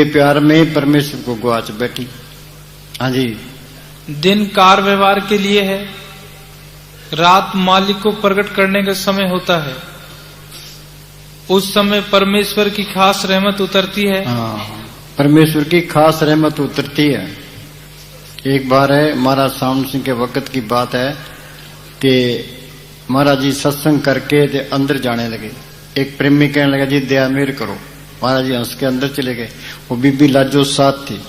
प्यार में परमेश्वर को गुआच बैठी। हाँ जी। दिन कार व्यवहार के लिए है, रात मालिक को प्रकट करने का समय होता है। उस समय परमेश्वर की खास रहमत उतरती है। हाँ, परमेश्वर की खास रहमत उतरती है। एक बार है, महाराज सावन सिंह के वक्त की बात है कि महाराज जी सत्संग करके अंदर जाने लगे। एक प्रेमी कहने लगा जी दया मेर करो। महाराज जी हंस के अंदर चले गए। वो बीबी लाजो साथ थी।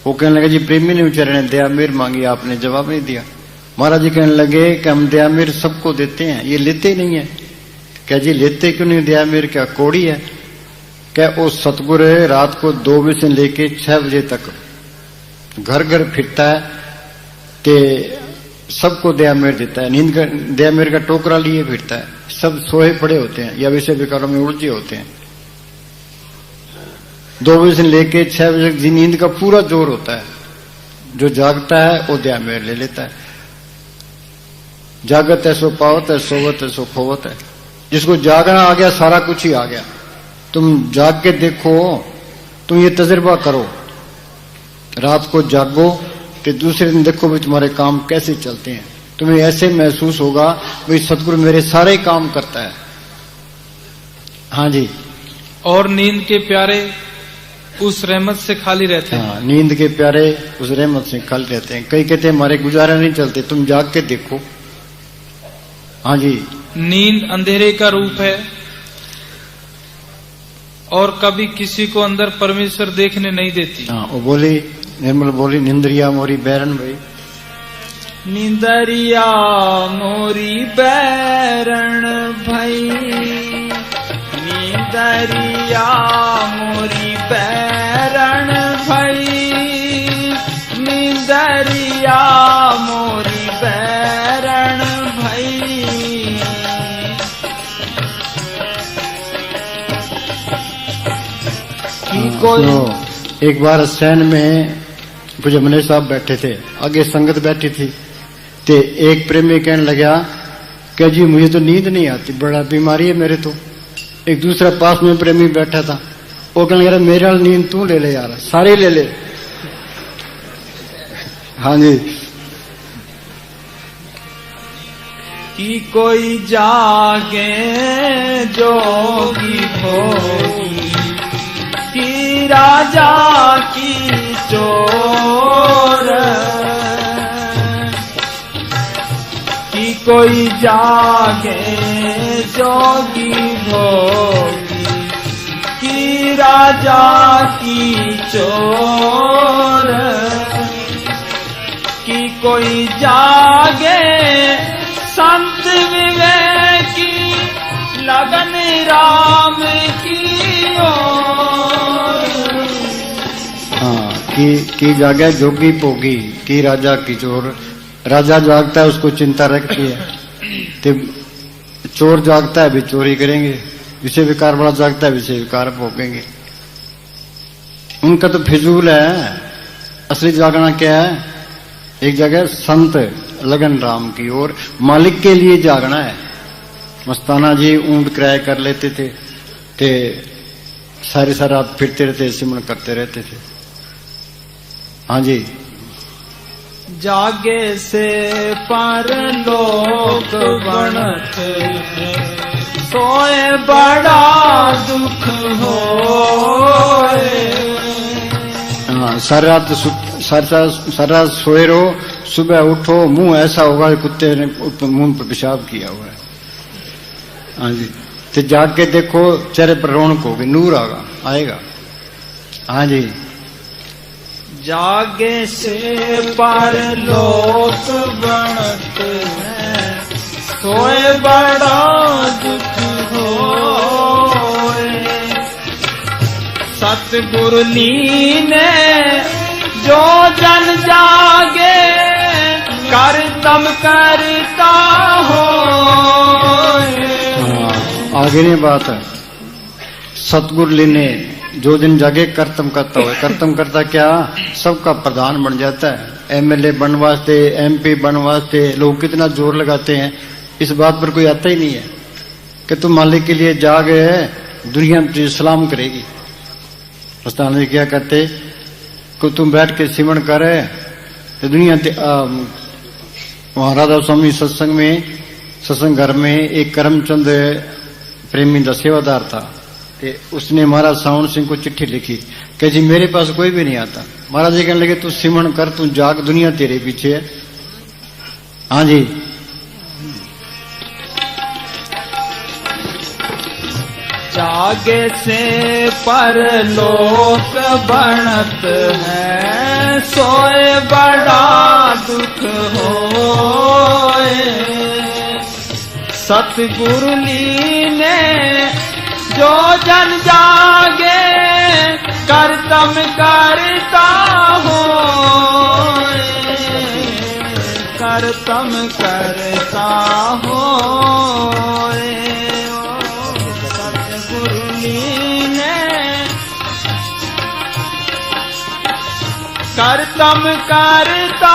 वो कहने लगा जी प्रेमी ने बेचारे ने दया मेर मांगी, आपने जवाब नहीं दिया। महाराज जी कहने लगे कि हम दया मेर सबको देते हैं, ये लेते नहीं है। क्या जी लेते क्यों नहीं दया मेर, क्या कोड़ी है? क्या वो सतगुरु रात को 2 बजे से लेके 6 बजे तक घर घर फिरता है कि सबको दया मेर देता है। नींद का दया मेर का टोकरा लिए फिरता है। सब सोए पड़े होते हैं या वैसे विकारों में उलझे होते हैं। 2 बजे से लेके 6 बजे तक नींद का पूरा जोर होता है। जो जागता है वो दया मेर ले लेता है। जागत है सो पावत है, सोवत है सो खोवत है। जिसको जागना आ गया सारा कुछ ही आ गया। तुम जाग के देखो, तुम ये तजुर्बा करो, रात को जागो कि दूसरे दिन देखो भी तुम्हारे काम कैसे चलते हैं। तुम्हें ऐसे महसूस होगा भाई सतगुरु मेरे सारे काम करता है। हाँ जी। और नींद के प्यारे उस रहमत से खाली रहते हैं। हाँ, नींद के प्यारे उस रहमत से खाली रहते हैं। कई कहते हैं हमारे गुजारा नहीं चलते, तुम जाग के देखो। हाँ जी। नींद अंधेरे का रूप है और कभी किसी को अंदर परमेश्वर देखने नहीं देती। हाँ, वो बोली निर्मल बोली निंदरिया मोरी बैरन भाई। निंदरिया मोरी बैरण भाई, निंदरिया मोरी बैरण भाई, निंदरिया मोरी बैरण भाई। एक बार सैन में कुछ अमने साहब बैठे थे, आगे संगत बैठी थी। ते एक प्रेमी कहने लगा कि जी मुझे तो नींद नहीं आती, बड़ा बीमारी है मेरे तो। एक दूसरा पास में प्रेमी बैठा था, वो कहने लगा मेरा नींद तू ले ले यार, सारे ले ले। हाँ जी। कि कोई जागे जोगी भोगी, कि राजा की चोर, कि कोई जागे जोगी भोगी, कि राजा की चोर, कि कोई जागे संत विवेकी, लगन राम की ओर। हाँ, की जागे जोगी भोगी, की राजा की चोर। राजा जागता है उसको चिंता रखती है, तो चोर जागता है भी चोरी करेंगे। विषय विकार बड़ा जागता है, विषय विकार भोगेंगे। उनका तो फिजूल है। असली जागना क्या है? एक जगह संत लगन राम की ओर, मालिक के लिए जागना है। मस्ताना जी ऊंट किराए कर लेते थे, सारी रात फिरते रहते, सिमरन करते रहते थे। हाँ जी। जागे से पर लोग बनत, सोए बड़ा दुख होए। हाँ, सारी रात सोए रहो, सुबह उठो मुंह ऐसा होगा कुत्ते ने मुंह पर पेशाब किया हुआ है। हाँ जी। तो जाग के देखो चेहरे पर रौनक होगी, नूर आएगा। हाँ जी। जागे से पर लोग बनत हैं, सोए बड़ा दुख होए। सतगुरु लीने जो जन जागे, करतम करता हो। आगे नहीं बात है। सतगुरु लेने जो दिन जागे कर्तम करता हो। कर्तम करता क्या? सबका प्रधान बन जाता है। एमएलए बन वास्ते, एमपी बन वास्ते लोग कितना जोर लगाते हैं, इस बात पर कोई आता ही नहीं है कि तुम मालिक के लिए जागे, दुनिया तुझे सलाम करेगी। मस्ताना जी क्या कहते कि तुम बैठ के सिमरण करे तो दुनिया वहां राधा स्वामी सत्संग घर में एक करमचंद प्रेमी का सेवादार था। उसने महाराज सावण सिंह को चिट्ठी लिखी कि जी मेरे पास कोई भी नहीं आता। महाराज जी कहने लगे तू सिमरण कर, तू जाग, दुनिया तेरे पीछे है। हाँ जी, जागे से परलोक बनत है, सोए बड़ा दुख होए। सतगुरु लीने जो जन जागे, करतम करता होए, करतम करता होए। करतम करता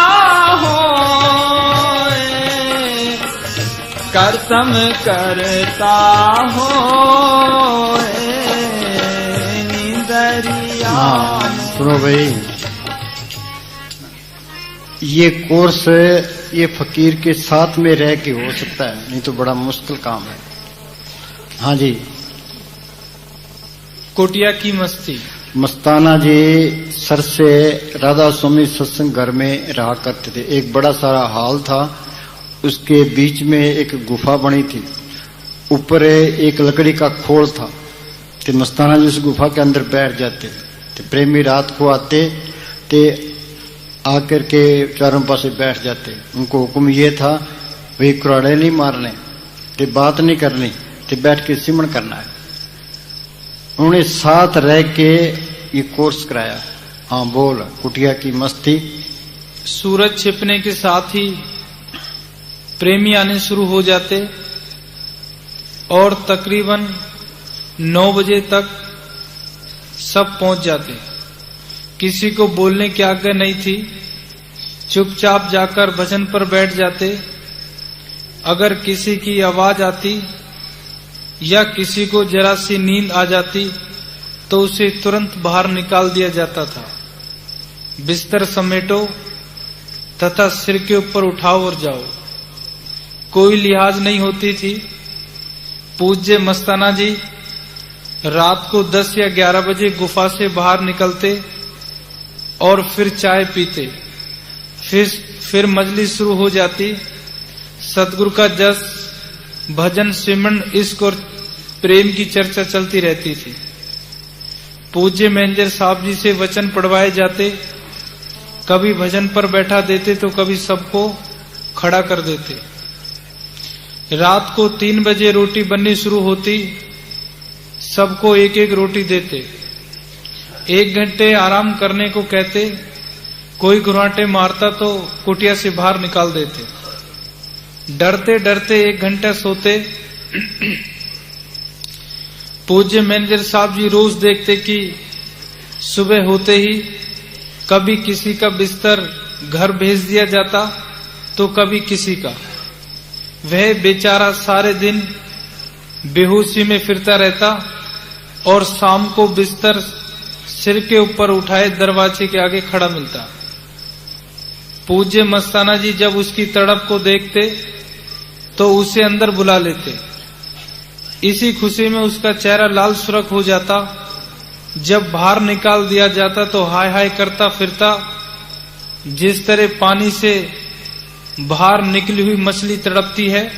होए, करतम करता होए। नींदरिया सुनो भाई, ये कोर्स ये फकीर के साथ में रह के हो सकता है, नहीं तो बड़ा मुश्किल काम है। हाँ जी, कुटिया की मस्ती। मस्ताना जी सर से राधा स्वामी सत्संग घर में रहा करते थे। एक बड़ा सारा हॉल था, उसके बीच में एक गुफा बनी थी, ऊपर एक लकड़ी का खोल था। तो मस्ताना जी उस गुफा के अंदर बैठ जाते। तो प्रेमी रात को आते ते आकर के चारों पासे बैठ जाते। उनको हुक्म ये था भाई कुराड़े नहीं मारने, ते बात नहीं करनी, ते बैठ के सिमरण करना है। उन्होंने साथ रह के ये कोर्स कराया। हाँ बोल, कुटिया की मस्ती। सूरज छिपने के साथ ही प्रेमी आने शुरू हो जाते और तकरीबन 9 बजे तक सब पहुंच जाते। किसी को बोलने की आज्ञा नहीं थी, चुपचाप जाकर भजन पर बैठ जाते। अगर किसी की आवाज आती या किसी को जरा सी नींद आ जाती तो उसे तुरंत बाहर निकाल दिया जाता था। बिस्तर समेटो तथा सिर के ऊपर उठाओ और जाओ, कोई लिहाज नहीं होती थी। पूज्य मस्ताना जी रात को 10 या 11 बजे गुफा से बाहर निकलते और फिर चाय पीते। फिर मजलिस शुरू हो जाती। सतगुरु का जस, भजन, सिमरन, इश्क और प्रेम की चर्चा चलती रहती थी। पूज्य मैनेजर साहब जी से वचन पढ़वाए जाते। कभी भजन पर बैठा देते तो कभी सबको खड़ा कर देते। रात को 3 बजे रोटी बननी शुरू होती, सबको एक एक रोटी देते। 1 घंटे आराम करने को कहते। कोई घुराटे मारता तो कुटिया से बाहर निकाल देते। डरते डरते 1 घंटा सोते। पूज्य मैनेजर साहब जी रोज देखते कि सुबह होते ही कभी किसी का बिस्तर घर भेज दिया जाता तो कभी किसी का। वह बेचारा सारे दिन बेहोशी में फिरता रहता और शाम को बिस्तर सिर के ऊपर उठाए दरवाजे के आगे खड़ा मिलता। पूज्य मस्ताना जी जब उसकी तड़प को देखते तो उसे अंदर बुला लेते। इसी खुशी में उसका चेहरा लाल सुर्ख हो जाता। जब बाहर निकाल दिया जाता तो हाय हाय करता फिरता, जिस तरह पानी से बाहर निकली हुई मछली तड़पती है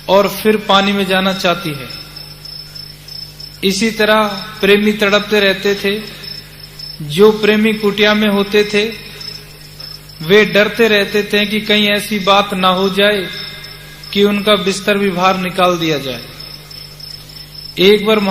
और फिर पानी में जाना चाहती है। इसी तरह प्रेमी तड़पते रहते थे। जो प्रेमी कुटिया में होते थे वे डरते रहते थे कि कहीं ऐसी बात ना हो जाए कि उनका बिस्तर भी बाहर निकाल दिया जाए। एक बार